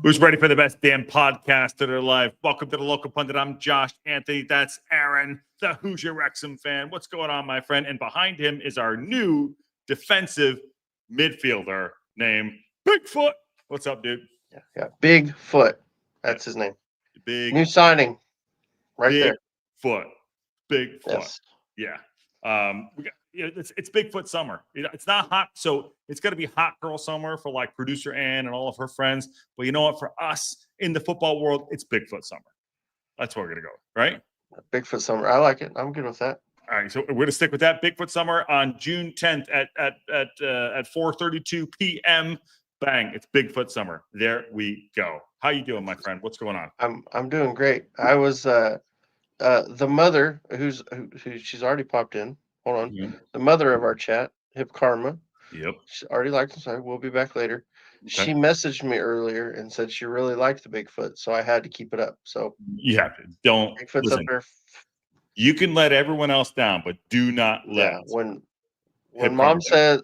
Who's ready for the best damn podcast of their life? Welcome to the Local Pundit. I'm Josh Anthony. That's Aaron, the Hoosier Wrexham fan. What's going on, my friend? And behind him is our new defensive midfielder named Bigfoot. What's up, dude? Yeah. Bigfoot. That's his name. Big new signing, right Big there. Foot. Bigfoot. Yes. Yeah. It's Bigfoot summer. It's not hot, so it's got to be hot girl summer for like producer Ann and all of her friends. But you know what? For us in the football world, it's Bigfoot summer. That's where we're gonna go, right? Bigfoot summer. I like it. I'm good with that. All right, so we're gonna stick with that Bigfoot summer on June 10th at 4:32 p.m. Bang! It's Bigfoot summer. There we go. How you doing, my friend? What's going on? I'm doing great. I was the mother who she's already popped in. Hold on. Mm-hmm. The mother of our chat, Hip Karma. Yep. She already liked us. We'll be back later. Okay. She messaged me earlier and said she really liked the Bigfoot, so I had to keep it up. So yeah, don't Bigfoot's listen, up there. You can let everyone else down, but do not let. Yeah, when mom says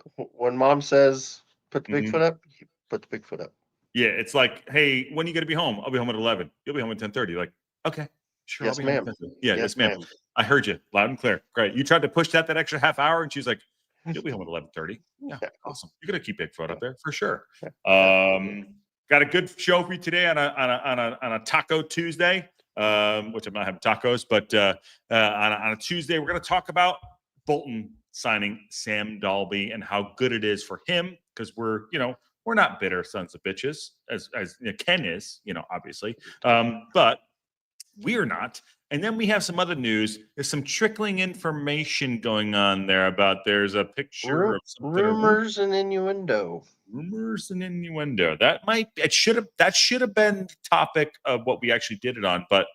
put the Bigfoot up, you put the Bigfoot up. Yeah, it's like, hey, when are you gonna be home? I'll be home at 11. You'll be home at 10:30. Like, okay, sure. Yes, ma'am. Yeah, yes, ma'am. I heard you loud and clear. Great. You tried to push that extra half hour, and she's like, you'll be home at 11:30. Yeah, awesome. You're gonna keep Bigfoot up there for sure. Got a good show for you today on a Taco Tuesday, which I'm not having tacos, but on a Tuesday, we're gonna talk about Bolton signing Sam Dalby and how good it is for him, because we're not bitter sons of bitches as Ken is, obviously, but we're not. And then we have some other news. There's some trickling information going on there about there's a picture of rumors and innuendo. Rumors and innuendo. That should have been the topic of what we actually did it on, but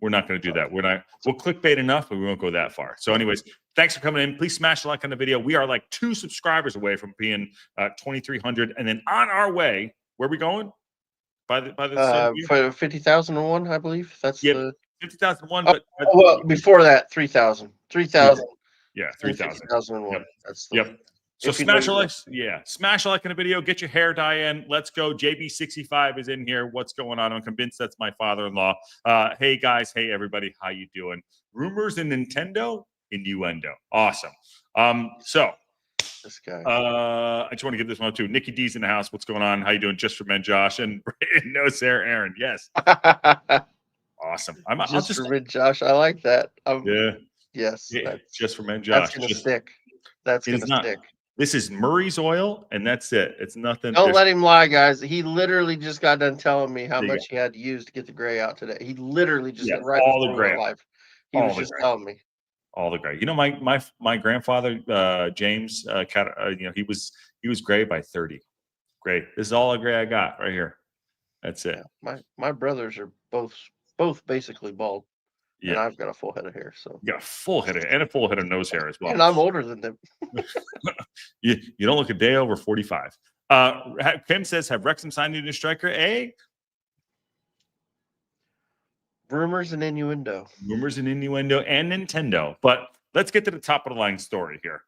we're not going to do that. We'll clickbait enough, but we won't go that far. So anyways, thanks for coming in. Please smash the like on the video. We are like 2 subscribers away from being 2,300. And then on our way, where are we going? By for 50,001, I believe. That's the 50,001. Well, before that, 3,000. 3,000. Yeah, 3,000. 50,001. Yep. That's yep. So smash a like. Yeah, smash a like in the video. Get your hair dye in. Let's go. JB65 is in here. What's going on? I'm convinced that's my father-in-law. Hey guys. Hey everybody. How you doing? Rumors and Nintendo innuendo. Awesome. So. This guy. I just want to give this one too. Nikki D's in the house. What's going on? How you doing? Just for men, Josh, and no, Sarah, Aaron. Yes. Awesome. Just for men, Josh. I like that. Yeah. Yes. Yeah, just for men, Josh. That's gonna stick. That's gonna stick. This is Murray's oil, and that's it. It's nothing. Don't let him lie, guys. He literally just got done telling me how much he had to use to get the gray out today. He literally just right all the gray life. He was just telling me. All the gray. My grandfather, James, he was gray by 30. Great. This is all the gray I got right here. That's it. Yeah, my brothers are both basically bald. Yeah. And I've got a full head of hair. So you got a full head and a full head of nose hair as well. And I'm older than them. you don't look a day over 45. Kim says, have Wrexham signed a new striker? Rumors and innuendo. Rumors and innuendo and Nintendo. But let's get to the top of the line story here.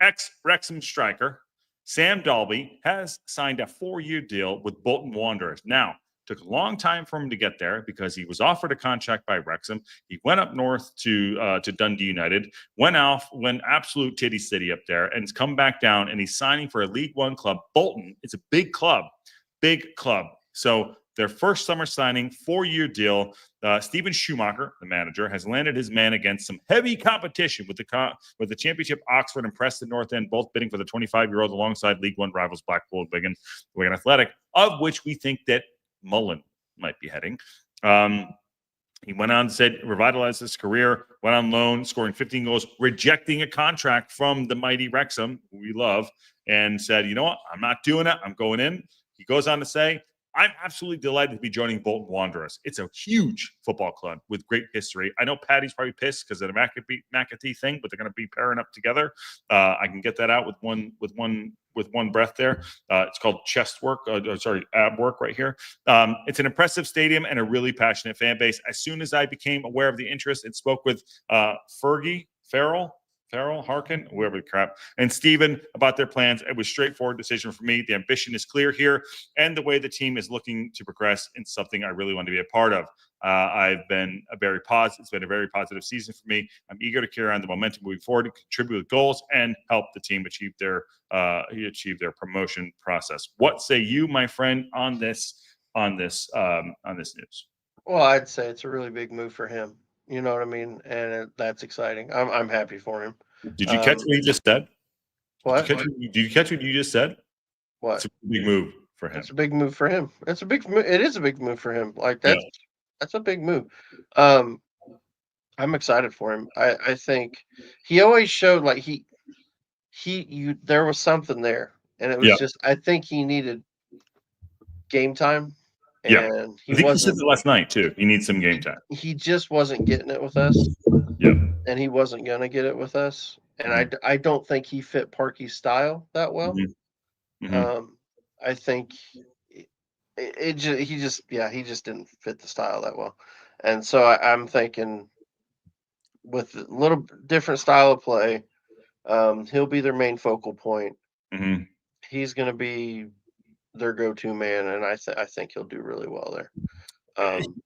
Ex-Wrexham striker Sam Dalby has signed a 4-year deal with Bolton Wanderers. Now, took a long time for him to get there because he was offered a contract by Wrexham. He went up north to Dundee United, went absolute titty city up there, and has come back down, and he's signing for a League One club. Bolton, it's a big club. So their first summer signing, 4-year deal. Steven Schumacher, the manager, has landed his man against some heavy competition with the Championship Oxford and Preston North End, both bidding for the 25-year-old alongside League One rivals Blackpool and Wigan Athletic, of which we think that Mullen might be heading. He went on and said, revitalized his career, went on loan, scoring 15 goals, rejecting a contract from the mighty Wrexham, who we love, and said, you know what? I'm not doing it. I'm going in. He goes on to say, I'm absolutely delighted to be joining Bolton Wanderers. It's a huge football club with great history. I know Patty's probably pissed because of the McAtee thing, but they're going to be pairing up together. I can get that out with one breath there. It's called ab work right here. It's an impressive stadium and a really passionate fan base. As soon as I became aware of the interest and spoke with Fergie Farrell, Terrell, Harkin, whoever the crap, and Steven about their plans. It was a straightforward decision for me. The ambition is clear here, and the way the team is looking to progress in something I really want to be a part of. I've been it's been a very positive season for me. I'm eager to carry on the momentum moving forward, and contribute with goals, and help the team achieve their promotion process. What say you, my friend, on this news? Well, I'd say it's a really big move for him. You know what I mean? And that's exciting. I'm happy for him. Did you catch what he just said? What? Did you catch what you just said? What? It's a big move for him. It's a big move for him. It is a big move for him. Like Yeah. that's a big move. I'm excited for him. I think he always showed like there was something there, and it was Yeah. just I think he needed game time, Yeah. and I think he said it last night too. He needs some game time. He just wasn't getting it with us. Yeah. And he wasn't gonna get it with us. And I don't think he fit Parky's style that well. I think he just didn't fit the style that well. And so I'm thinking with a little different style of play, he'll be their main focal point. He's going to be their go-to man, and I think he'll do really well there.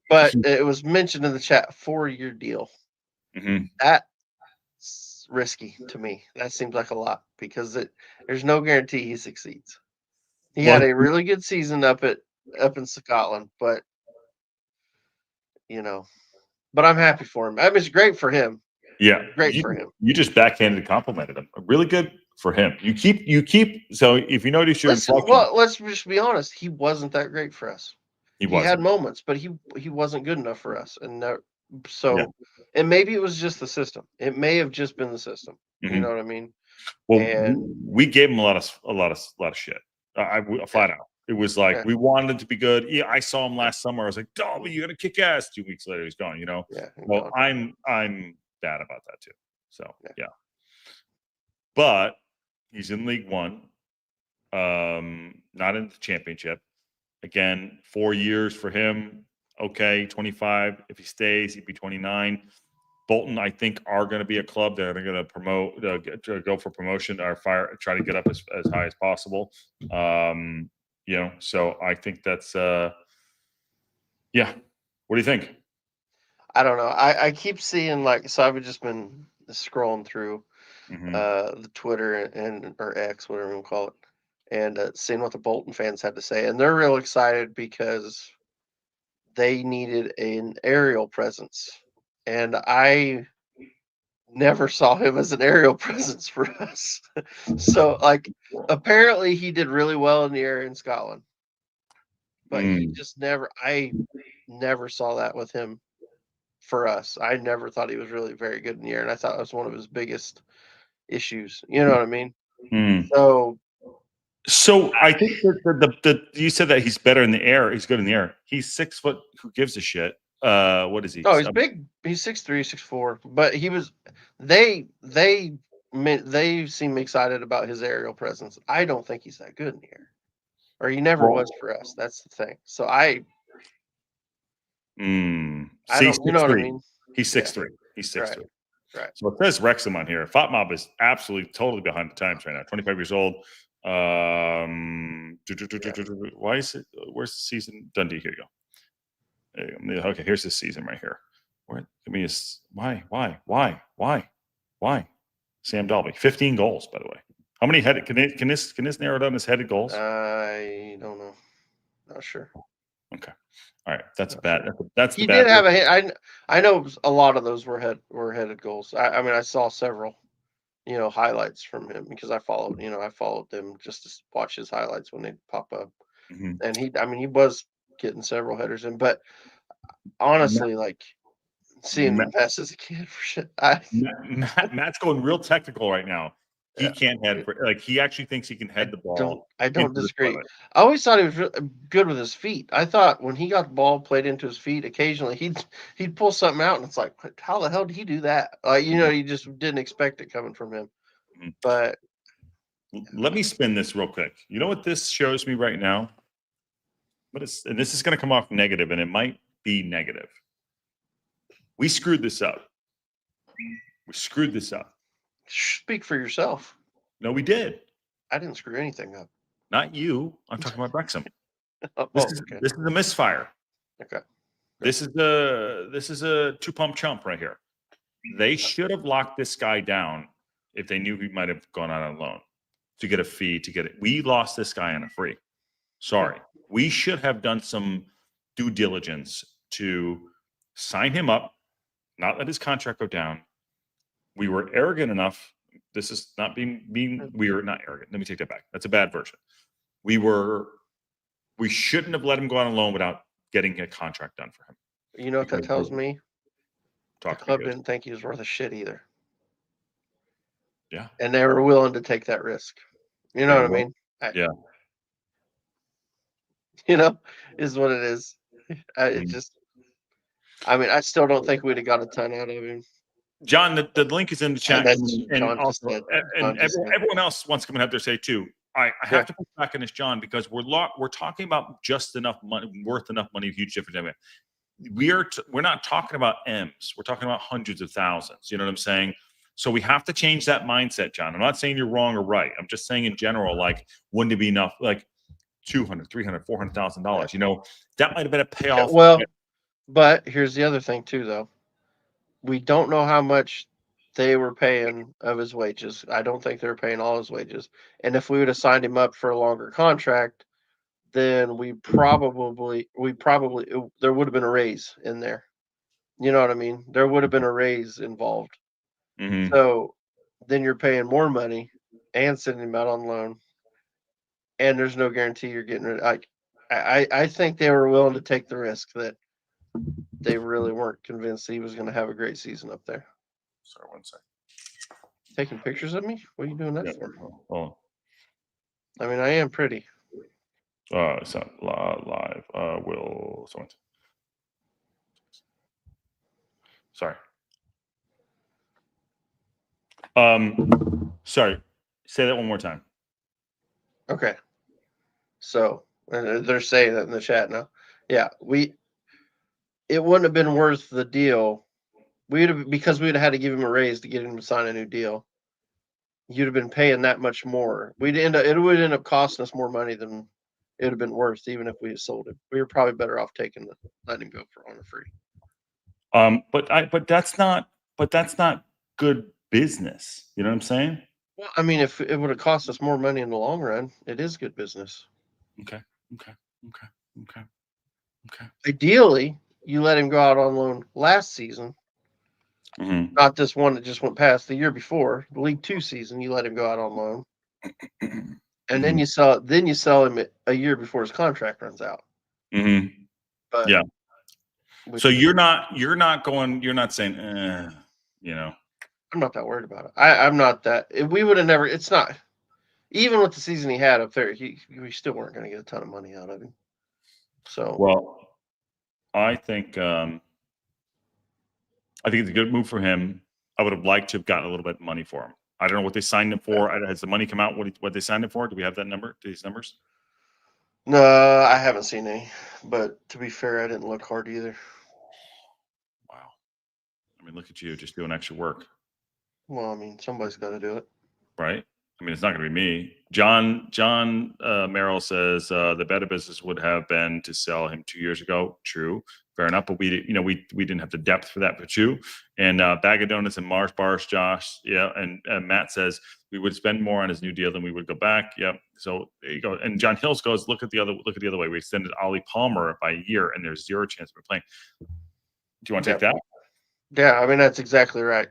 But it was mentioned in the chat, 4-year deal. That's risky to me. That seems like a lot because there's no guarantee he succeeds. He had a really good season up in Scotland, but but I'm happy for him. I mean, it's great for him. Yeah, great for him. You just backhanded complimented him. Really good for him. You keep. So if you notice your well, let's just be honest. He wasn't that great for us. He had moments, but he wasn't good enough for us, and and maybe it was just the system. It may have just been the system. You know what I mean? Well, we gave him a lot of shit. Flat out. It was like we wanted him to be good. Yeah, I saw him last summer. I was like, Dalby, you got to kick ass. 2 weeks later, he's gone. Well, I'm bad about that too. So yeah. But he's in League One, not in the championship. Again, 4 years for him. Okay, 25. If he stays, he'd be 29. Bolton, I think, are going to be a club that are going to promote, go for promotion, or try to get up as high as possible. So I think that's, yeah. What do you think? I don't know. I keep seeing so I've just been scrolling through the Twitter or X, whatever you call it, and seeing what the Bolton fans had to say, and they're real excited because they needed an aerial presence, and I never saw him as an aerial presence for us. So apparently he did really well in the air in Scotland, but he just I never saw that with him for us. I never thought he was really very good in the air, and I thought it was one of his biggest issues. You know what I mean? So I think that you said that he's better in the air. He's good in the air. He's 6 foot. Who gives a shit? What is he? Oh, he's big. He's 6'3", 6'4". But he was. They seem excited about his aerial presence. I don't think he's that good in the air, or he never was for us. That's the thing. So I don't. You know what I mean? He's 6'3". He's 6'3". Right. So it says Wrexham on here. FOTMOB is absolutely totally behind the times right now. 25 years old. Why is it? Where's the season? Dundee. Here you go. Okay, here's the season right here. Why? Sam Dalby, 15 goals, by the way. How many headed? Can this narrow down his headed goals? I don't know. Not sure. Okay. All right. That's bad. That's he did have a hit. I know a lot of those were headed goals. I mean, I saw several, highlights from him because I followed them just to watch his highlights when they pop up. And he was getting several headers in, but honestly, seeing him pass as a kid for shit. Matt's going real technical right now. He can't head he actually thinks he can head the ball. I don't disagree. I always thought he was really good with his feet. I thought when he got the ball played into his feet, occasionally he'd pull something out, and it's like, how the hell did he do that? You just didn't expect it coming from him. But let me spin this real quick. You know what this shows me right now? And this is going to come off negative, and it might be negative. We screwed this up. Speak for yourself. No, we did. I didn't screw anything up. Not you. I'm talking about Wrexham. Oh, This okay. is a misfire. Okay. This is a two-pump chump right here. They should have locked this guy down if they knew he might have gone out on loan to get a fee to get it. We lost this guy on a free. Sorry. We should have done some due diligence to sign him up, not let his contract go down. We were arrogant enough. This is not being we were not arrogant. Let me take that back. That's a bad version. We shouldn't have let him go on a loan without getting a contract done for him. You know what that tells me? The Talk to me club good. didn't think he was worth a shit either. Yeah. And they were willing to take that risk. You know what I mean? Yeah. You know, is what it is. It Mhm. just, I mean, I still don't think we'd have got a ton out of him. John, the link is in the chat. that's And John just also, said. and John just said. everyone else wants to come and have their say too. I have to put back in this, John, because we're talking about just enough money, worth enough money, huge difference. We're not talking about M's. We're talking about hundreds of thousands. You know what I'm saying? So we have to change that mindset, John. I'm not saying you're wrong or right. I'm just saying in general, like, wouldn't it be enough, like $200,000, $300,000, $400,000? You know, that might have been a payoff. Well, but here's the other thing too, though. We don't know how much they were paying of his wages. I don't think they were paying all his wages. And if we would have signed him up for a longer contract, then there would have been a raise in there. You know what I mean? There would have been a raise involved. Mhm. So then you're paying more money and sending him out on loan, and there's no guarantee you're getting it. I think they were willing to take the risk that they really weren't convinced he was going to have a great season up there. Sorry, one second. Taking pictures of me? What are you doing that for? Oh, I mean, I am pretty. it's not live. Sorry. Sorry. Say that one more time. Okay. So they're saying that in the chat now. Yeah, it wouldn't have been worth the deal. Because we'd have had to give him a raise to get him to sign a new deal. You'd have been paying that much more. It would end up costing us more money than it would have been worth, even if we had sold him. We were probably better off letting him go on a free. But that's not good business. You know what I'm saying? Well, I mean, if it would have cost us more money in the long run, it is good business. Okay. Ideally, you let him go out on loan last season, not this one that just went past the year before. The League Two season, you let him go out on loan, and then you sell him a year before his contract runs out. But yeah. So you're not saying, you know. I'm not that worried about it. I'm not that. We would have never. It's not. Even with the season he had up there, we still weren't going to get a ton of money out of him. So well, I think it's a good move for him. I would have liked to have gotten a little bit of money for him. I don't know what they signed him for. Has the money come out? What they signed him for? Do we have that number? These numbers? No, I haven't seen any. But to be fair, I didn't look hard either. Wow. I mean, look at you just doing extra work. Well, I mean, somebody's got to do it, right? I mean, it's not going to be me. John Merrill says the better business would have been to sell him 2 years ago. True, fair enough. But we didn't have the depth for that. But you and Bag of Donuts and Mars Bars, Josh, yeah, and Matt says we would spend more on his new deal than we would go back. Yep. So there you go. And John Hills goes, look at the other way. We extended Ollie Palmer by a year, and there's zero chance we're playing. Do you want to take that? Yeah, I mean that's exactly right.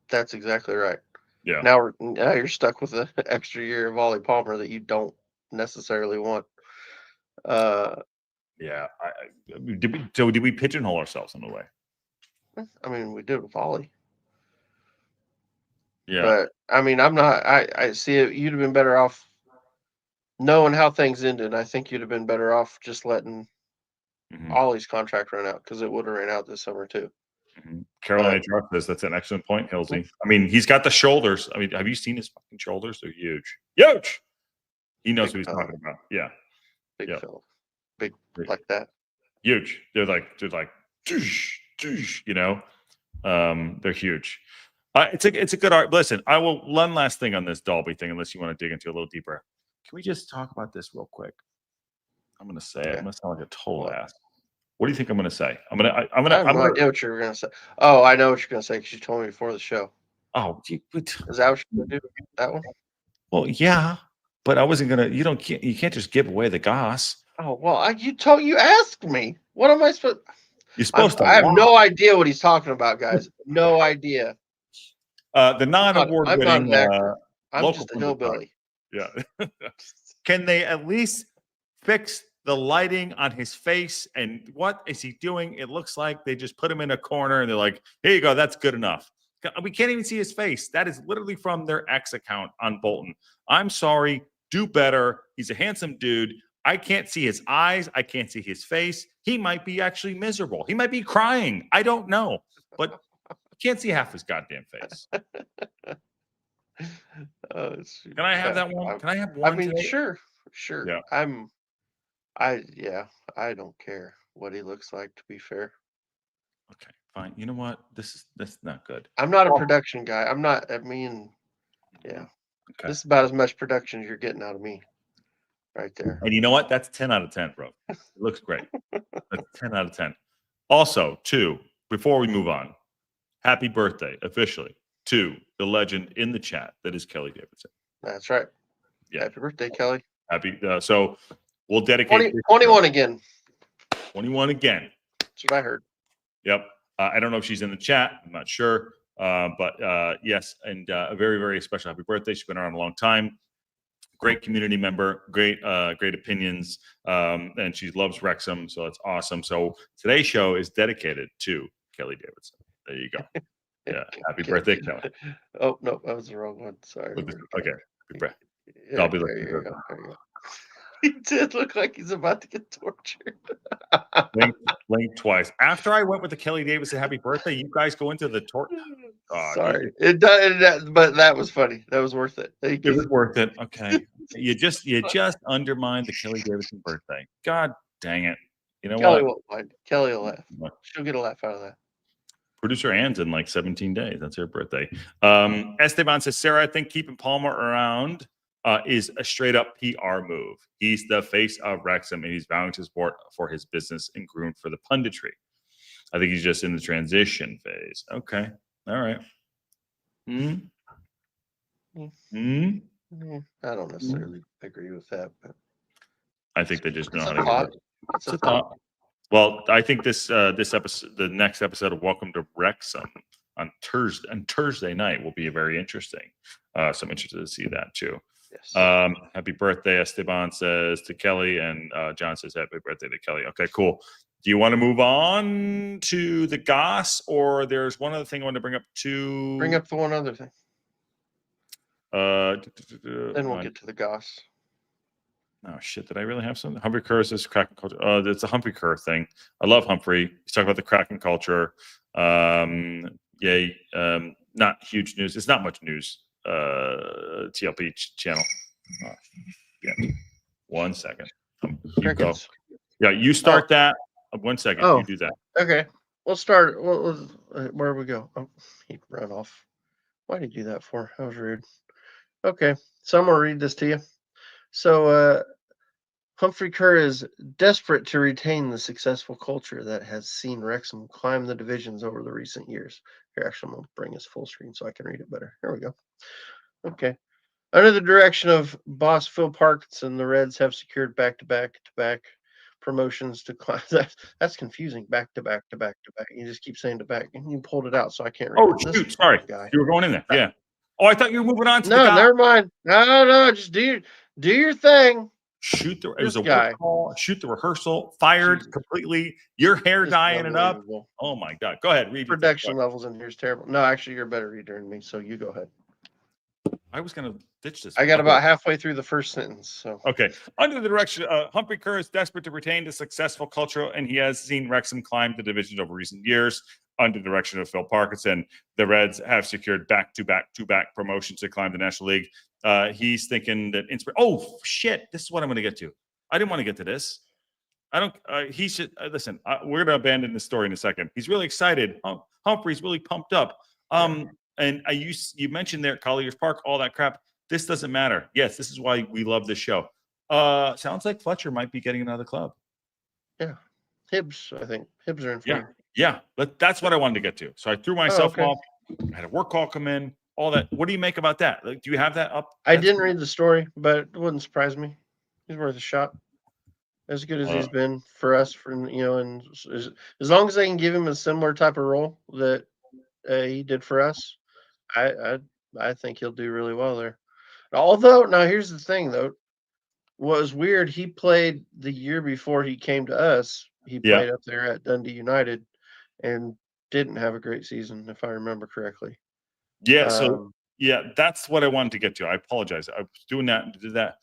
That's exactly right. Yeah. Now you're stuck with an extra year of Ollie Palmer that you don't necessarily want. Yeah. Did we pigeonhole ourselves in a way? I mean, we did with Ollie. Yeah. But I mean, I see it. You'd have been better off knowing how things ended. I think you'd have been better off just letting Ollie's contract run out, because it would have ran out this summer too. Carolina Truck says that's an excellent point, Hilsey. I mean, he's got the shoulders. I mean, have you seen his fucking shoulders? They're huge. Huge. He knows what he's talking about. Yeah. Big Phil. Big like that. Huge. They're like, you know, they're huge. It's a good art. Listen, I will one last thing on this Dalby thing, unless you want to dig into it a little deeper. Can we just talk about this real quick? I'm going to say it. I'm going to sound like a total ass. What do you think I'm going to say? I have no idea what you're going to say. Oh, I know what you're going to say because you told me before the show. Oh, is that what you're going to do? That one? Well, yeah, but I wasn't going to. You can't just give away the goss. Oh well, you asked me. What am I supposed? You're supposed to. I have no idea what he's talking about, guys. No idea. The non-award winning. I'm not an actor. I'm just a hillbilly. Yeah. Can they at least fix the lighting on his face? And what is he doing? It looks like they just put him in a corner and they're like, "Here you go. That's good enough." We can't even see his face. That is literally from their X account on Bolton. I'm sorry. Do better. He's a handsome dude. I can't see his eyes. I can't see his face. He might be actually miserable. He might be crying. I don't know. But I can't see half his goddamn face. Can I have that one? Can I have one? I mean, today? Sure. Yeah. I don't care what he looks like, to be fair. Okay, fine. You know what? That's not good. I'm not a production guy. Yeah. Okay. This is about as much production as you're getting out of me. Right there. And you know what? That's 10 out of 10, bro. It looks great. That's 10 out of 10. Also, before we move on, happy birthday officially to the legend in the chat that is Kelly Davidson. That's right. Yeah. Happy birthday, Kelly. Happy. So we'll dedicate 21 again. 21 again. That's what I heard. Yep. I don't know if she's in the chat. I'm not sure. But yes, and a very, very special happy birthday. She's been around a long time. Great community member, great opinions, and she loves Wrexham, so that's awesome. So today's show is dedicated to Kelly Davidson. There you go. Yeah, happy birthday, Kelly. Oh no, that was the wrong one. Sorry. Okay, yeah, I'll be looking. There you go. He did look like he's about to get tortured. Blink twice. After I went with the Kelly Davidson happy birthday, you guys go into the torture. Sorry, it does, but that was funny. That was worth it. It was worth it. Okay, you just undermined the Kelly Davidson birthday. God dang it! You know Kelly what? Won't mind. Kelly will laugh. She'll get a laugh out of that. Producer Ann's in like 17 days. That's her birthday. Esteban says, Sarah, I think keeping Palmer around is a straight up PR move. He's the face of Wrexham and he's vowing to support for his business and groomed for the punditry. I think he's just in the transition phase. Okay. All right. I don't necessarily agree with that, but I think they just know how to do it. It's a thought. Well, I think this episode, the next episode of Welcome to Wrexham on Thursday night will be very interesting. So I'm interested to see that too. Yes. Happy birthday, Esteban says to Kelly, and John says happy birthday to Kelly. Okay, cool. Do you want to move on to the goss, or there's one other thing I want to bring up too? Bring up the one other thing. Then we'll get to the goss. Oh shit! Did I really have something? Humphrey Ker says cracking culture. It's a Humphrey Ker thing. I love Humphrey. He's talking about the cracking culture. Yay! Not huge news. It's not much news. TLP channel. Yeah. 1 second. You go. Yeah, you start that. 1 second. You do that. Okay. We'll start. Where we go? Oh, he ran off. Why did he do that for? That was rude. Okay. So I'm gonna read this to you. So Humphrey Ker is desperate to retain the successful culture that has seen Wrexham climb the divisions over the recent years. Here, actually, I'm going to bring this full screen so I can read it better. Here we go. Okay. Under the direction of boss Phil Parkinson, the Reds have secured back-to-back promotions to climb. That's confusing. Back-to-back. You just keep saying to back. And you pulled it out, so I can't read it. Shoot. Sorry. Guy. You were going in there. Yeah. Oh, I thought you were moving on to the guy. Never mind. No. Just do your thing. It was a work call. Shoot the rehearsal. Fired completely. Your hair dyeing it up. Oh my God! Go ahead. Read. Production levels in here is terrible. No, actually, you're a better reader than me. So you go ahead. I was gonna ditch this. I got about halfway through the first sentence. So okay. Under the direction, Humphrey Ker is desperate to retain the successful culture, and he has seen Wrexham climb the divisions over recent years. Under the direction of Phil Parkinson, the Reds have secured back-to-back promotions to climb the National League. He's thinking that oh shit! This is what I'm going to get to. I didn't want to get to this. I don't. He should listen. We're going to abandon this story in a second. He's really excited. Humphrey's really pumped up. and you mentioned there Colliers Park, all that crap. This doesn't matter. Yes, this is why we love this show. Sounds like Fletcher might be getting another club. Yeah. Hibs, I think. Hibs are in for him. Yeah. But that's what I wanted to get to. So I threw myself off. I had a work call come in, all that. What do you make about that? Like, do you have that up? I didn't read the story, but it wouldn't surprise me. He's worth a shot. As good as he's been for us, and as long as they can give him a similar type of role that he did for us, I think he'll do really well there. Although, now here's the thing, though. What was weird, he played the year before he came to us. He played up there at Dundee United and didn't have a great season, if I remember correctly. Yeah, that's what I wanted to get to. I apologize. I was doing that and did that.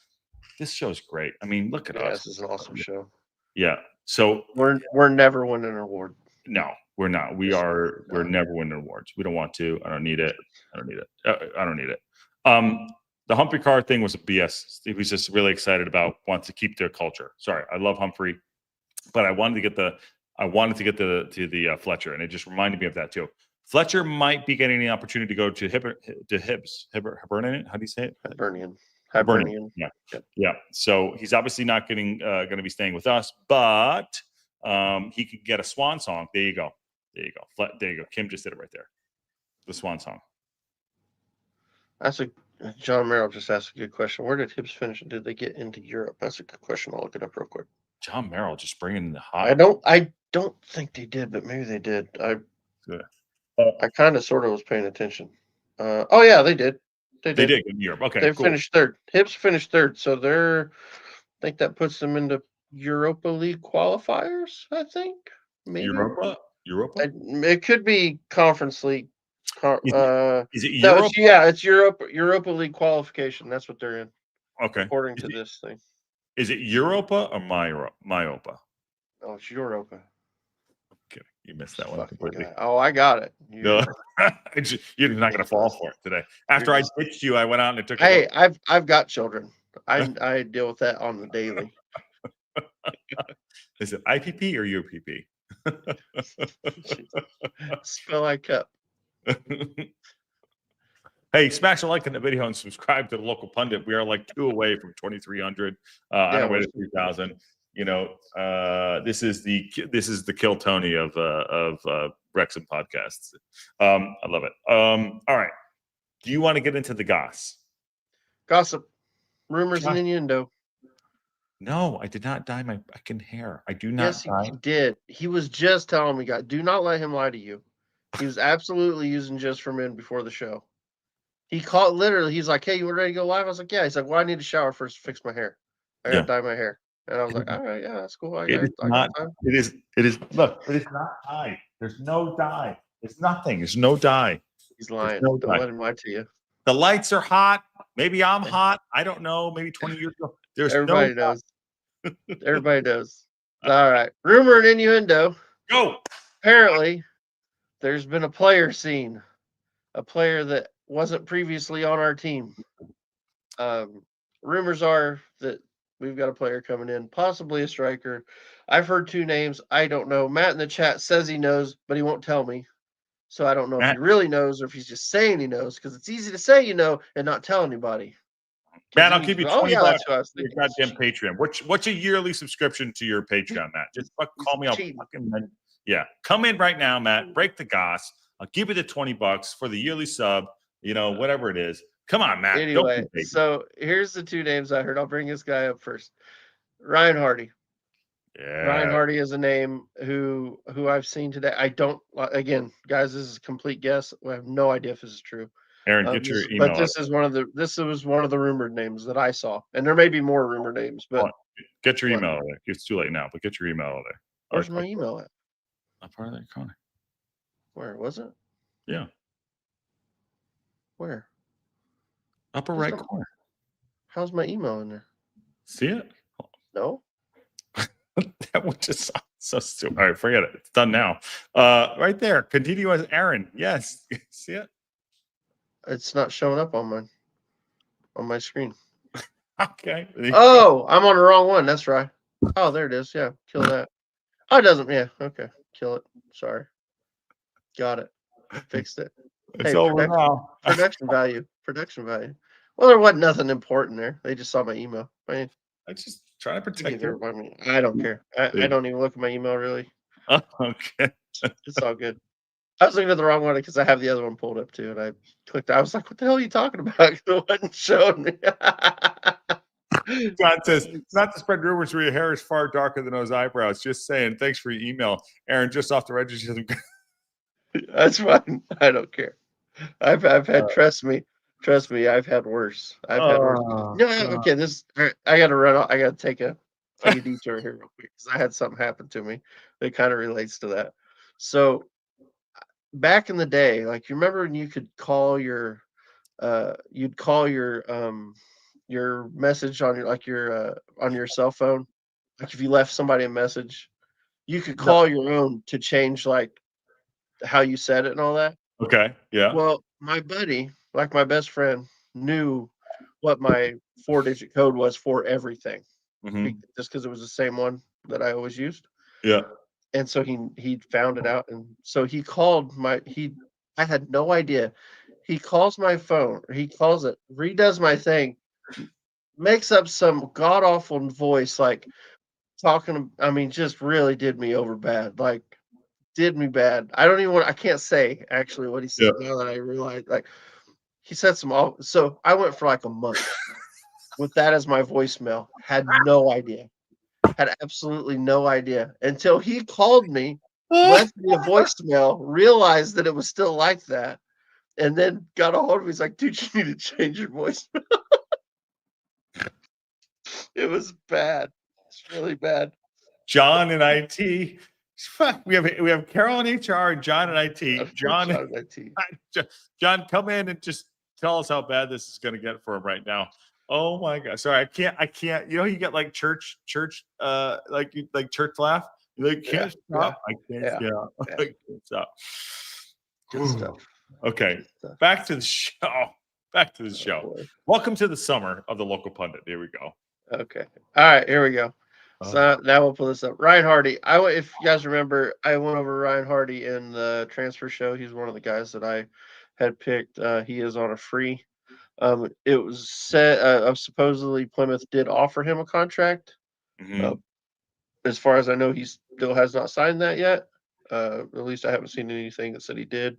This show's great. I mean, look at us. This is an awesome show. Yeah. So we're never winning an award. No, we're not. We're never winning awards. We don't want to. I don't need it. I don't need it. The Humphrey Ker thing was a BS. He was just really excited about wants to keep their culture. Sorry, I love Humphrey, but I wanted to get to the Fletcher, and it just reminded me of that too. Fletcher might be getting the opportunity to go to Hibs. Hibernian. How do you say it? Hibernian. Yeah. So he's obviously not going to be staying with us, but he could get a swan song. There you go. There you go. Kim just did it right there. The swan song. John Merrill just asked a good question. Where did Hibs finish? Did they get into Europe? That's a good question. I'll look it up real quick. John Merrill just bringing in the hot. I don't think they did, but maybe they did. I kind of sort of was paying attention. Oh yeah, they did. They did in Europe. Okay, they finished third. Hibs finished third, so I think that puts them into Europa League qualifiers. I think maybe Europa. It could be Conference League. Is it Europa? It's Europa League qualification. That's what they're in. Okay. According to this thing. Is it Europa or Myopa? Oh, it's Europa. Okay, you missed that one completely. Oh, I got it. No, you're not going to fall for it today. After I ditched you, I went out and took. Hey, I've got children. I deal with that on the daily. Is it IPP or UPP? Spell like cup. Hey, smash a like on the video and subscribe to the local pundit. We are like 2 away from 2,300. On our way to 3,000. You know, this is the Kill Tony of Wrexham podcasts. I love it. All right. Do you want to get into the gossip, rumors, and innuendo? No, I did not dye my fucking hair. I do not. Yes, he did. He was just telling me, guys, do not let him lie to you. He was absolutely using Just for Men before the show. He called literally. He's like, "Hey, you ready to go live?" I was like, "Yeah." He's like, "Well, I need to shower first to fix my hair. I gotta dye my hair." And I was like, "All right, yeah, that's cool." It is. Look, it is not dye. There's no dye. It's nothing. There's no dye. He's lying. Don't let him lie to you. The lights are hot. Maybe I'm hot. I don't know. Maybe 20 years ago. Everybody knows. Everybody knows. All right. Rumor and innuendo. Go. Apparently, there's been a player seen. A player that wasn't previously on our team. Rumors are that we've got a player coming in, possibly a striker. I've heard 2 names. I don't know. Matt in the chat says he knows, but he won't tell me. So I don't know if he really knows or if he's just saying he knows, because it's easy to say you know and not tell anybody. Matt, I'll give you 20 bucks for your goddamn Patreon. What's a yearly subscription to your Patreon, Matt? Just call me up. Come in right now, Matt. Break the goss. I'll give you the 20 bucks for the yearly sub. You know, whatever it is. Come on, Matt. Anyway, so here's the 2 names I heard. I'll bring this guy up first. Ryan Hardy. Yeah. Ryan Hardy is a name who I've seen today. I don't, again, guys, this is a complete guess. I have no idea if this is true. Aaron, get your email. But this was one of the rumored names that I saw, and there may be more rumored names. But get your email there. It's too late now, but get your email there. Where's my email at? Up part of that corner. Where was it? Yeah. Where? Upper right corner. How's my email in there? See it? No. That would just sound so stupid. All right, forget it. It's done now. Right there. Continue as Aaron. Yes. See it? It's not showing up on my screen. Okay. Oh, I'm on the wrong one. That's right. Oh, there it is. Yeah, kill that. Oh, it doesn't. Yeah, okay. Kill it. Sorry. Got it. Fixed it. It's over now. Production value. Production value. Well, there wasn't nothing important there. They just saw my email. I mean, I just trying to protect you. I don't care. I don't even look at my email really. Oh, okay. It's all good. I was looking at the wrong one because I have the other one pulled up too, and I clicked. I was like, "What the hell are you talking about?" It wasn't showing me. John says, not to spread rumors where your hair is far darker than those eyebrows. Just saying, thanks for your email. Aaron, just off the register. That's fine. I don't care. I've had trust me, I've had worse. I've had worse. No, okay. I got to run off. I got to take a detour here real quick because I had something happen to me that kind of relates to that. So back in the day, like you remember when you could call you'd call your message on your cell phone. Like if you left somebody a message, you could call your own to change like how you said it and all that. Okay. Yeah. Well, my buddy, like my best friend, knew what my 4-digit code was for everything, just because it was the same one that I always used. Yeah. And so he found it out, and so he called I had no idea. He calls my phone, or he calls it, redoes my thing, makes up some god awful voice, like talking. I mean, just really did me over bad. Like did me bad. I can't say actually what he said now that I realized. Like he said so I went for like a month with that as my voicemail. Had no idea. Had absolutely no idea until he called me, left me a voicemail, realized that it was still like that, and then got a hold of me. He's like, dude, you need to change your voicemail. It was bad. It's really bad. John in IT. Fuck, we have Carol in HR and John in IT. John, come in and just tell us how bad this is going to get for him right now. Oh my God! Sorry, I can't. You know, you get like church, like church laugh. You like can't stop. I can't. I can't stop. Good stuff. Okay, Good stuff. back to the show. Back to the show. Welcome to the summer of the local pundit. Here we go. Okay. All right. Here we go. So now we'll pull this up. Ryan Hardy. If you guys remember, I went over Ryan Hardy in the transfer show. He's one of the guys that I had picked. He is on a free. It was said supposedly Plymouth did offer him a contract. As far as I know, he still has not signed that yet. At least I haven't seen anything that said he did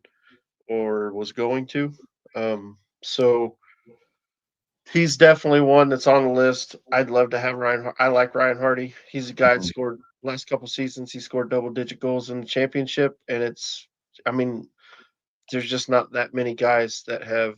or was going to. So he's definitely one that's on the list. I'd love to have Ryan. I like Ryan Hardy. He's a guy that scored last couple seasons. He scored double-digit goals in the championship, and there's just not that many guys that have,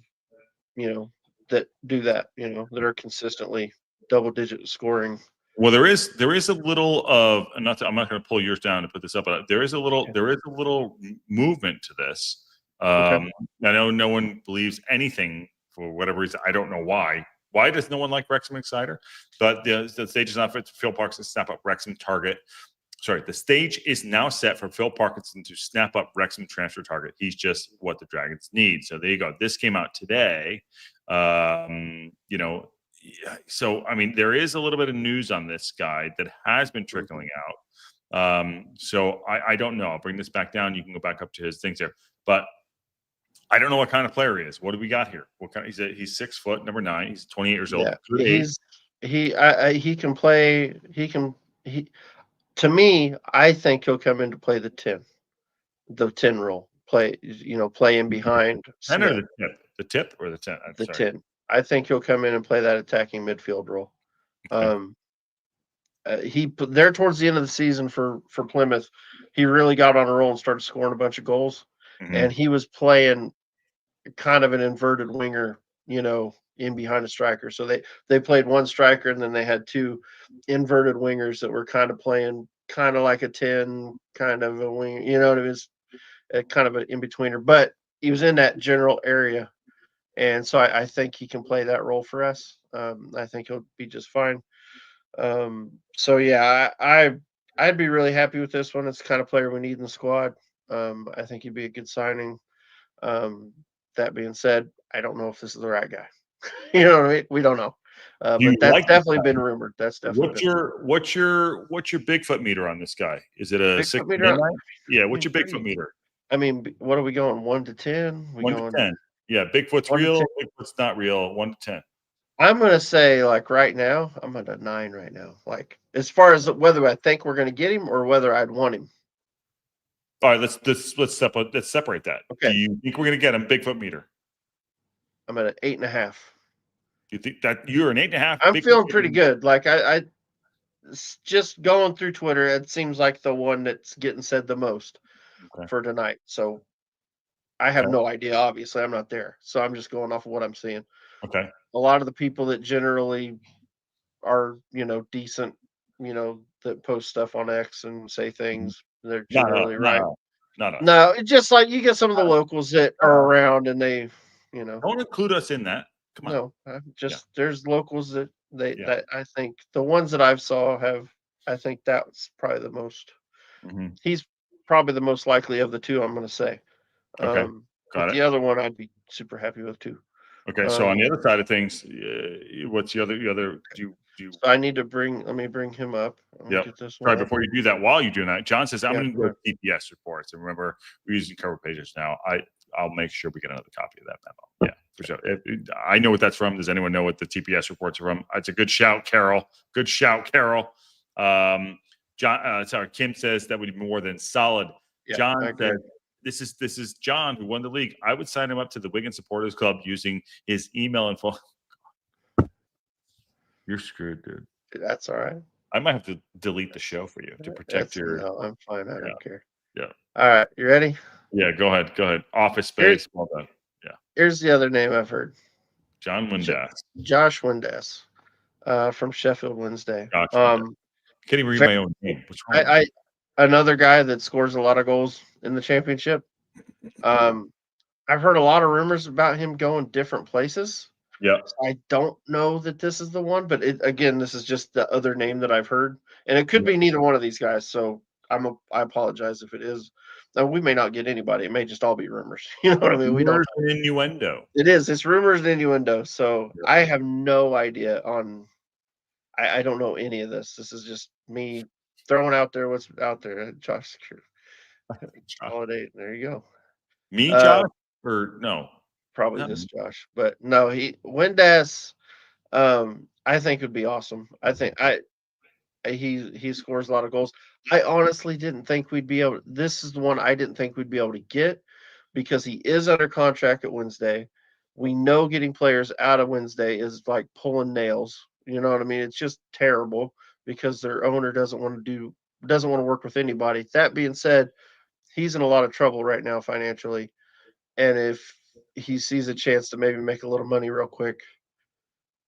that do that. That are consistently double-digit scoring. Well, there is a little of, I'm not going to pull yours down to put this up, but there is a little movement to this. I know no one believes anything for whatever reason. I don't know why. Why does no one like Wrexham Insider? But the stage is not fit for Phil Parkinson to snap up Wrexham target. Sorry, the stage is now set for Phil Parkinson to snap up Wrexham transfer target. He's just what the Dragons need. So there you go. This came out today. So I mean, there is a little bit of news on this guy that has been trickling out. So I don't know. I'll bring this back down. You can go back up to his things there, but I don't know what kind of player he is. What do we got here? What kind? He's 6 foot, number 9. He's 28 years old. Yeah, he can play. To me, I think he'll come in to play the 10 role. Play in behind. 10 or the tip or the 10. The 10. I think he'll come in and play that attacking midfield role. There towards the end of the season for Plymouth, he really got on a roll and started scoring a bunch of goals. And he was playing kind of an inverted winger, in behind a striker. So they played one striker, and then they had 2 inverted wingers that were kind of playing kind of like a 10, kind of a wing. It was kind of an in-betweener. But he was in that general area. And so I think he can play that role for us. I think he'll be just fine. So yeah, I'd be really happy with this one. It's the kind of player we need in the squad. I think he'd be a good signing. That being said, I don't know if this is the right guy. You know what I mean? We don't know. But that's definitely been rumored. That's definitely what's your Bigfoot meter on this guy? Is it a 6 meter? Yeah, what's your Bigfoot meter? I mean, what are we going? 1 to 10? We 1 to going 10. Yeah, Bigfoot's 1 to real. 10? Bigfoot's not real. 1 to 10. I'm gonna say, like, right now, I'm at a 9 right now. Like, as far as whether I think we're gonna get him or whether I'd want him. All right, let's separate that. Do Okay, you think we're gonna get him Bigfoot meter? I'm at an 8.5. Do you think that you're an 8.5 I'm Bigfoot feeling pretty meter? good. Like, just going through Twitter, it seems like the one that's getting said the most Okay. for tonight. So I have Okay. no idea. Obviously, I'm not there, so I'm just going off of what I'm seeing. Okay. A lot of the people that generally are, decent, that post stuff on X and say Mhm. things, they're Not us. generally Not right. us. Not us. No, it's just like you get some of the locals that are Uh, around and they, you know, don't include us in that. Come on. no, Yeah. there's locals that Yeah. that I think the ones that I've saw have, I think that's probably the most. Mhm. He's probably the most likely of the two, I'm going to say. Okay. But Got it. the other one I'd be super happy with too. Okay. So on the other side of things, what's the other? Do you? So I need to let me bring him up. Let me Yep. get this Sorry, one up. before you do that, while you're doing that, John says, I'm Yeah, going to go go ahead. TPS reports. And remember, we're using cover pages now. I'll make sure we get another copy of that memo. Yeah, for sure. I know what that's from. Does anyone know what the TPS reports are from? It's a good shout, Carol. Good shout, Carol. Kim says that would be more than solid. Yeah, John I agree. says, this is John who won the league. I would sign him up to the Wigan Supporters Club using his email info. You're screwed, dude. That's all right. I might have to delete the show for you to protect your. No, I'm fine. I Yeah, don't care. yeah, All right, you ready? yeah. Go ahead, go ahead. Office Here, Space. Well done. Yeah, here's the other name I've heard. John Windass. Josh Windass, from Sheffield Wednesday. Josh Windass. Can't even read my own name. What's wrong with me? Another guy that scores a lot of goals in the championship. I've heard a lot of rumors about him going different places. Yeah. So I don't know that this is the one, but again, this is just the other name that I've heard, and it could be neither one of these guys. So I apologize if it is. Now, we may not get anybody. It may just all be rumors. You know what I mean? We don't Rumors know. and innuendo. It is. It's rumors and innuendo. So Yeah. I have no idea on. I don't know any of this. This is just me throwing out there what's out there. Josh Holiday. There you go. Me, Josh, or no? Probably No. this Josh, but no, Windass. I think would be awesome. I think he scores a lot of goals. I honestly didn't think we'd be able. This is the one I didn't think we'd be able to get because he is under contract at Wednesday. We know getting players out of Wednesday is like pulling nails. You know what I mean? It's just terrible because their owner doesn't want to work with anybody. That being said, he's in a lot of trouble right now financially, and if he sees a chance to maybe make a little money real quick,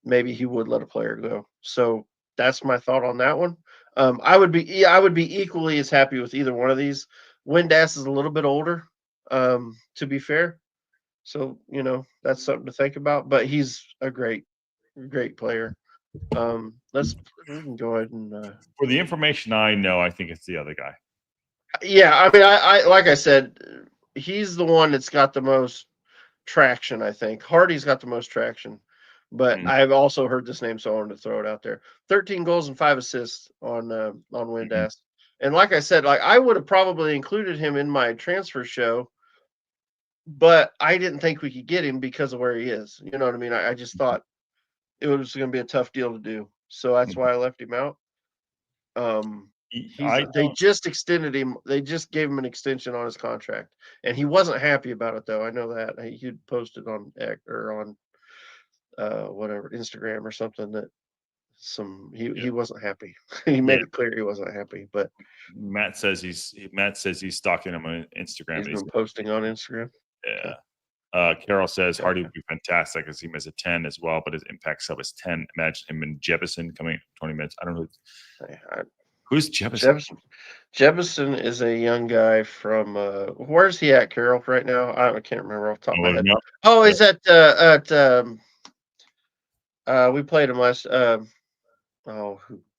maybe he would let a player go. So that's my thought on that one. I would be equally as happy with either one of these. Windass is a little bit older, to be fair. So, that's something to think about. But he's a great, great player. We can go ahead and For the information I know, I think it's the other guy. yeah, I mean I like I said, he's the one that's got the most traction, I think. Hardy's got the most traction. But I've also heard this name, so I wanted to throw it out there. 13 goals and 5 assists on Windass. And like I said, like I would have probably included him in my transfer show, but I didn't think we could get him because of where he is. You know what I mean? I just thought it was going to be a tough deal to do, so that's why I left him out. They just extended him. They just gave him an extension on his contract, and he wasn't happy about it though. I know that he'd posted on X or on whatever Instagram or something that he wasn't happy. He made it clear he wasn't happy, but Matt says he's stalking him on Instagram. he's been posting on Instagram. Yeah. Carol says Hardy would be fantastic as he missed a 10 as well, but his impact sub is 10. Imagine him and Jebison coming 20 minutes. I don't know. Who's Jebison? Jebison is a young guy from where's he at, Carol, right now? I can't remember off the top of my head. Oh, he's at we played him last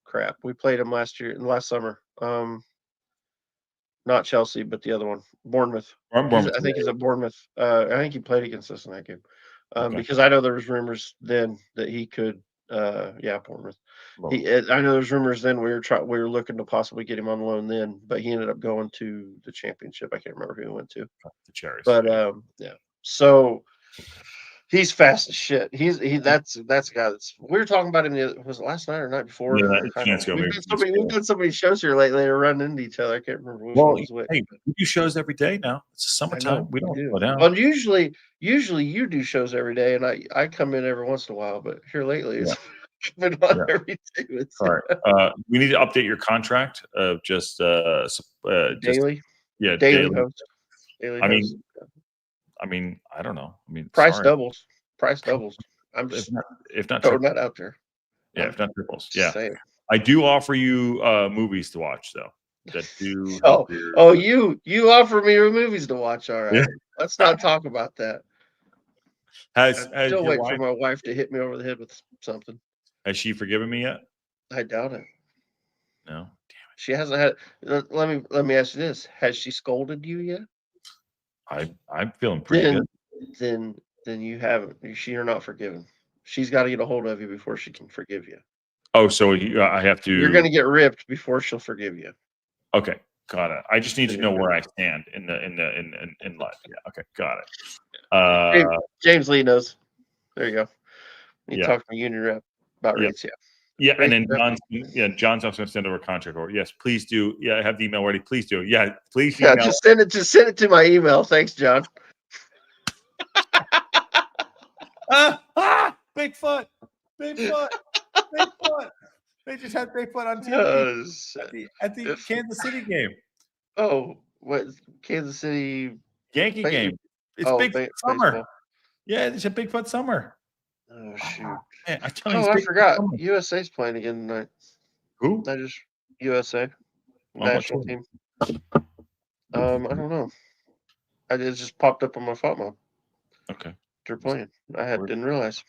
crap. We played him last summer. Not Chelsea, but the other one, Bournemouth. I think he's at Bournemouth. I think he played against us in that game. Because I know there was rumors then that he could Bournemouth. I know there's rumors then we were looking to possibly get him on loan then, but he ended up going to the championship. I can't remember who he went to. The Cherries. But yeah. So he's fast as shit. That's a guy we were talking about him was it last night or night before? We've done so many shows here lately to run into each other. I can't remember which one was which. Hey, we do shows every day now. It's the summertime. We don't slow down. Well, usually you do shows every day, and I come in every once in a while. But here lately, it's been on every day. All right. We need to update your contract of just daily. Daily host. Daily host. I mean, I don't know. I mean, price doubles. I'm just if not throwing that out there. Yeah, if not triples. Yeah. I do offer you movies to watch though. That do. You offer me movies to watch. All right. Yeah. Let's not talk about that. I'm still waiting for my wife to hit me over the head with something. Has she forgiven me yet? I doubt it. No. Damn it. She hasn't had. Let me ask you this: has she scolded you yet? I'm feeling pretty good. Then you haven't. You're not forgiven. She's got to get a hold of you before she can forgive you. Oh, so I have to. You're going to get ripped before she'll forgive you. Okay, got it. I just need to know where I stand in life. Yeah. Okay, got it. James Lee knows. There you go. You talk to union rep about rates. Yeah. Yeah, and then John's also going to send over a contract order. Yes, please do. Yeah, I have the email ready. Please do. Yeah, please. Yeah, just send it to my email. Thanks, John. Bigfoot. They just had Bigfoot on TV at the Kansas City game. Oh, what Kansas City Yankee game? It's Bigfoot summer. Baseball. Yeah, it's a Bigfoot summer. Oh shoot! Man, I forgot. Summer. USA's playing again tonight. Who? USA national team. I don't know. It just popped up on my phone. Okay. They're playing. Didn't realize.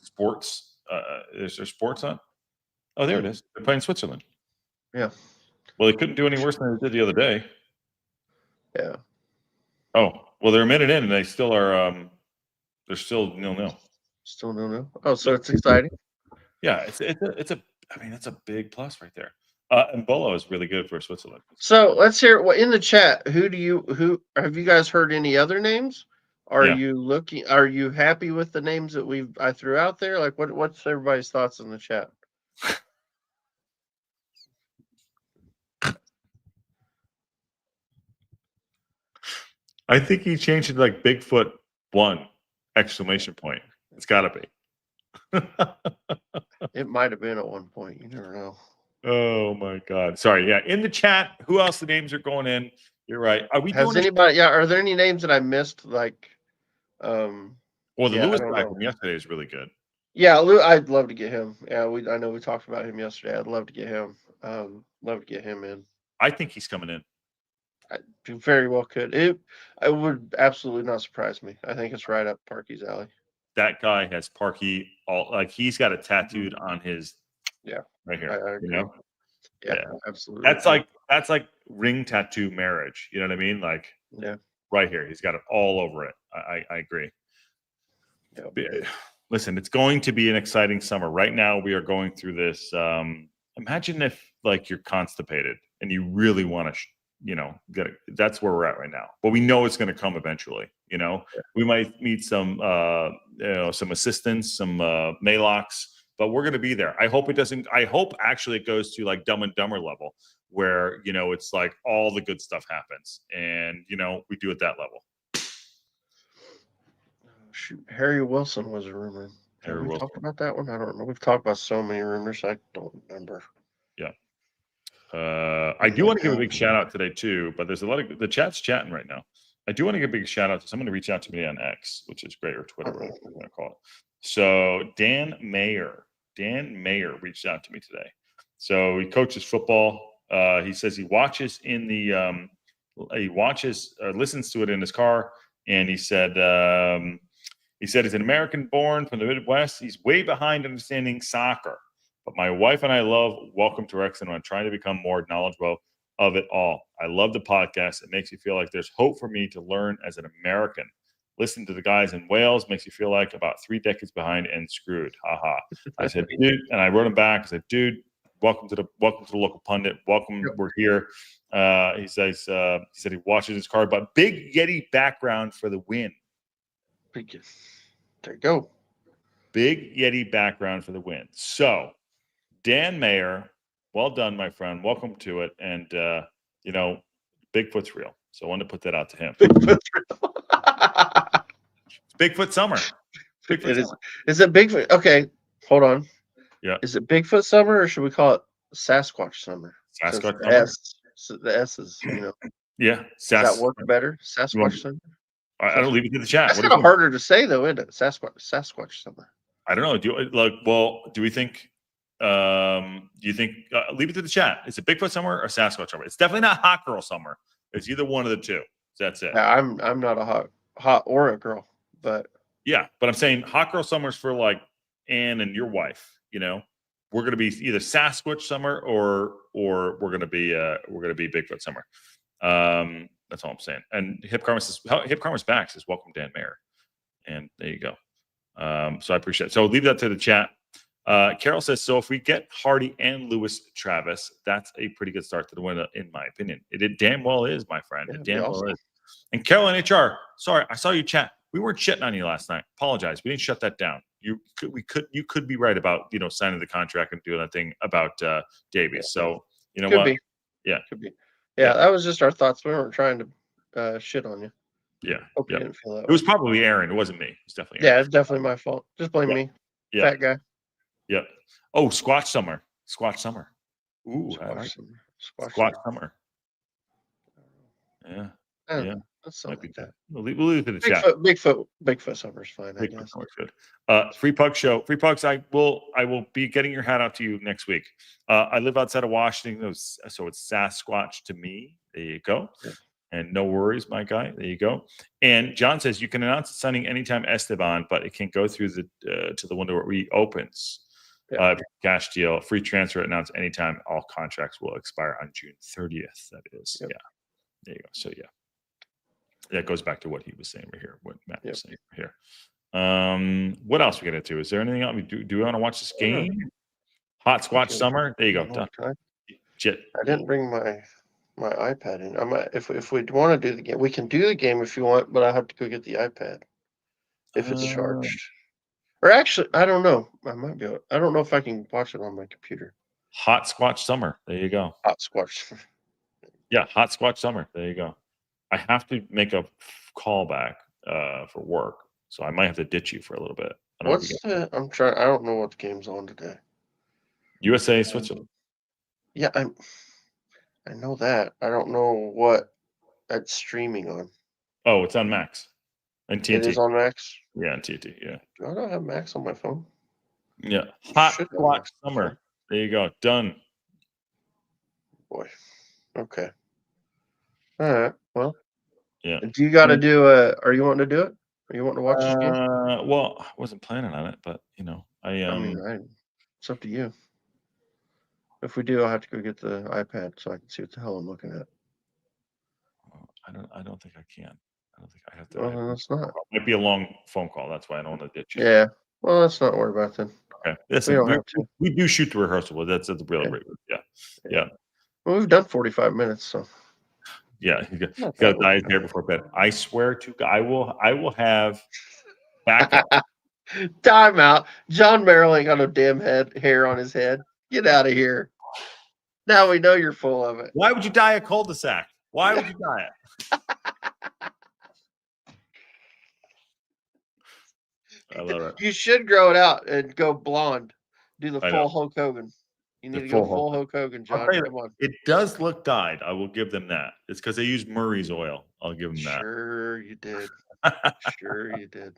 Sports. Is there sports on? Oh, there it is. They're playing Switzerland. Yeah. Well, they couldn't do any worse than they did the other day. Yeah. Oh, well, they're a minute in and they still are. They're still 0-0. Still 0-0. Oh, so it's exciting. Yeah, it's a big plus right there. And Bolo is really good for Switzerland. So let's hear in the chat. Who have you guys heard any other names? Are you happy with the names that I threw out there? Like what's everybody's thoughts in the chat? I think he changed it to like Bigfoot 1 exclamation point. It's gotta be. It might have been at one point. You never know. Oh my God. Sorry. Yeah. In the chat, who else the names are going in? You're right. Are we Are there any names that I missed? Like well, the Lewis guy from yesterday is really good. Yeah, I'd love to get him. Yeah, I know we talked about him yesterday. I'd love to get him. Love to get him in. I think he's coming in. I very well could. It would absolutely not surprise me. I think it's right up Parky's alley. That guy has Parky he's got it tattooed on his right here. I agree. Yeah, absolutely. That's like ring tattoo marriage. You know what I mean? Like right here. He's got it all over it. I agree. Yeah. Listen, it's going to be an exciting summer. Right now we are going through this. Imagine if like you're constipated and you really want to get it. That's where we're at right now, but we know it's going to come eventually. We might need some some assistance, some Malox, but we're going to be there. I hope actually it goes to like Dumb and Dumber level where it's like all the good stuff happens and we do at that level. Shoot, Harry Wilson was a rumor. Have we talked about that one? I don't know. We've talked about so many rumors. I don't remember. Yeah. I do want to give a big shout out today too, but there's a lot of the chat's chatting right now. I do want to give a big shout out to someone who reached out to me on X, which is great, or Twitter, whatever I'm going to call it. So Dan Mayer reached out to me today. So he coaches football. He says he watches listens to it in his car, and he said he's an American born from the Midwest. He's way behind understanding soccer. But my wife and I love Welcome to Wrexham, and I'm trying to become more knowledgeable of it all. I love the podcast. It makes me feel like there's hope for me to learn as an American. Listen to the guys in Wales makes you feel like about 3 decades behind and screwed. Haha. I said, dude, and I wrote him back. I said, dude, welcome to the local pundit. Welcome, Yep. we're here. He says he said he watches his card, but big Yeti background for the win. There you go. Big Yeti background for the win. So, Dan Mayer, well done, my friend. Welcome to it. And you know, Bigfoot's real. So I wanted to put that out to him. Bigfoot summer. Bigfoot summer. Is it Bigfoot? Okay, hold on. Yeah. Is it Bigfoot summer or should we call it Sasquatch summer? Sasquatch the summer. The S is, Yeah. Does that work better? Sasquatch summer? I don't leave it to the chat. That's kind of harder to say though, isn't it? Sasquatch summer. I don't know. Do we think do you think leave it to the chat? Is it Bigfoot summer or Sasquatch summer? It's definitely not hot girl summer. It's either one of the two. That's it. Yeah, I'm not a hot or a girl, but yeah, but I'm saying hot girl summer's for like Anne and your wife. We're gonna be either Sasquatch summer or we're gonna be Bigfoot summer. That's all I'm saying. And Hip Karma's back says welcome Dan Mayer, and there you go. So I appreciate it. So leave that to the chat. Carol says, so if we get Hardy and Lewis Travis, that's a pretty good start to the win, in my opinion. It damn well is, my friend. It damn well is. And Caroline HR, sorry, I saw you chat. We weren't shitting on you last night. Apologize. We didn't shut that down. You could be right about signing the contract and doing that thing about Davies. So you know what? Yeah, could be. Yeah, that was just our thoughts. We weren't trying to shit on you. Yeah, hope you didn't feel that. It was probably Aaron. It wasn't me. It's definitely Aaron. It's definitely my fault. Just blame me. Yeah. Fat guy. Yep. Oh, Squatch Summer. Ooh, Squatch Summer. Yeah. Yeah. That's something like that. We'll leave it to the chat. Bigfoot summer's fine. I guess. Summer's good. Free Pug Show. Free Pugs. I will be getting your hat out to you next week. I live outside of Washington, so it's Sasquatch to me. There you go. Yeah. And no worries, my guy. There you go. And John says you can announce signing anytime Esteban, but it can go through to the window where it reopens. Yeah. Cash deal, free transfer announced anytime. All contracts will expire on June 30th. That is, yeah. There you go. So yeah, that goes back to what he was saying right here. What Matt was saying right here. What else we get into? Is there anything else? Do we want to watch this game? Hot Squatch Summer. There you go. Done. I didn't bring my iPad in. If we want to do the game, we can do the game if you want, but I have to go get the iPad if it's charged. Or actually, I don't know. I might be able. I don't know if I can watch it on my computer. Hot Squatch Summer. There you go. Hot Squatch. Yeah, Hot Squatch Summer. There you go. I have to make a call back for work, so I might have to ditch you for a little bit. I'm trying. I don't know what the game's on today. USA, Switzerland. Yeah, I know that. I don't know what it's streaming on. Oh, it's on Max. And TNT. It is on Max? Yeah, on TNT, yeah. I don't have Max on my phone. Yeah. Hot Squatch Summer. There you go. Done. Boy. Okay. All right. Well. Yeah. Do you got to do are you wanting to do it? Are you wanting to watch this game? Well, I wasn't planning on it, but, I mean, it's up to you. If we do, I'll have to go get the iPad so I can see what the hell I'm looking at. I don't think I can. I don't think I have to. Well, that's not. It might be a long phone call. That's why I don't want to ditch you. Yeah. Well, let's not worry about then. Okay. Listen, we do shoot the rehearsal, but that's really great. Yeah. Well, we've done 45 minutes, so. Yeah, you got to dye his hair before bed. I swear to God, I will have backup. Time out. John Merrill ain't got no damn hair on his head. Get out of here. Now we know you're full of it. Why would you dye a cul-de-sac? Why would you dye it? I love it. You should grow it out and go blonde. Do the full Hulk Hogan. You need to go full Hulk Hogan, John. Come on. It does look dyed. I will give them that. It's because they use Murray's oil. I'll give them that. Sure you did. Sure you did.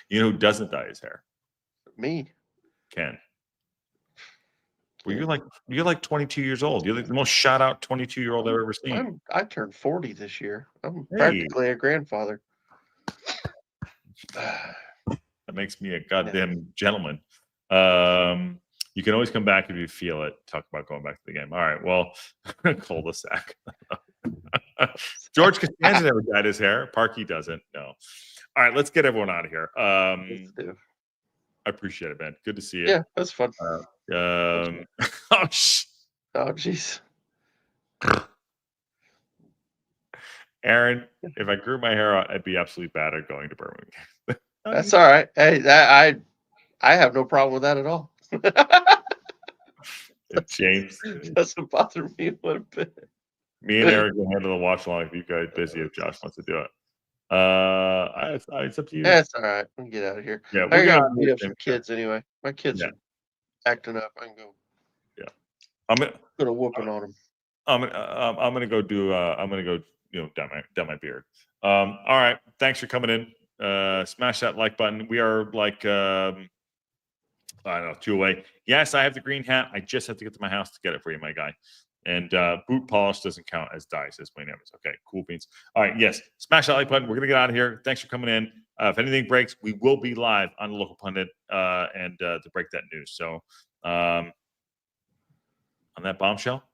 You know who doesn't dye his hair? Me. Ken. Well, you're like 22 years old. You're like the most shot out 22-year-old I've ever seen. I turned 40 this year. I'm practically a grandfather. That makes me a goddamn gentleman. You can always come back if you feel it. Talk about going back to the game. All right. Well, cul-de-sac. George Costanza never dyed his hair. Parky doesn't. No. All right, let's get everyone out of here. Let's do. I appreciate it, man. Good to see you. Yeah, that's fun. Oh, Oh, jeez. Aaron, if I grew my hair out, I'd be absolutely bad at going to Birmingham. That's all right. Hey, I have no problem with that at all. James doesn't bother me one bit. Me and Eric will handle the watch along if you guys busy. If Josh wants to do it, it's up to you. Yeah, it's all right. We can get out of here. Yeah, I gotta meet up some kids anyway. My kids Yeah. are acting up. I can go. Yeah, I'm gonna put a whooping on them. I'm gonna go do. I'm gonna go. Dye my beard. All right. Thanks for coming in. Smash that like button. We are like I don't know, 2 away. Yes, I have the green hat. I just have to get to my house to get it for you, my guy. And boot polish doesn't count as dice, as my name is. Okay, cool beans. All right, yes, smash that like button. We're gonna get out of here. Thanks for coming in. If anything breaks, we will be live on the local pundit and to break that news. So on that bombshell.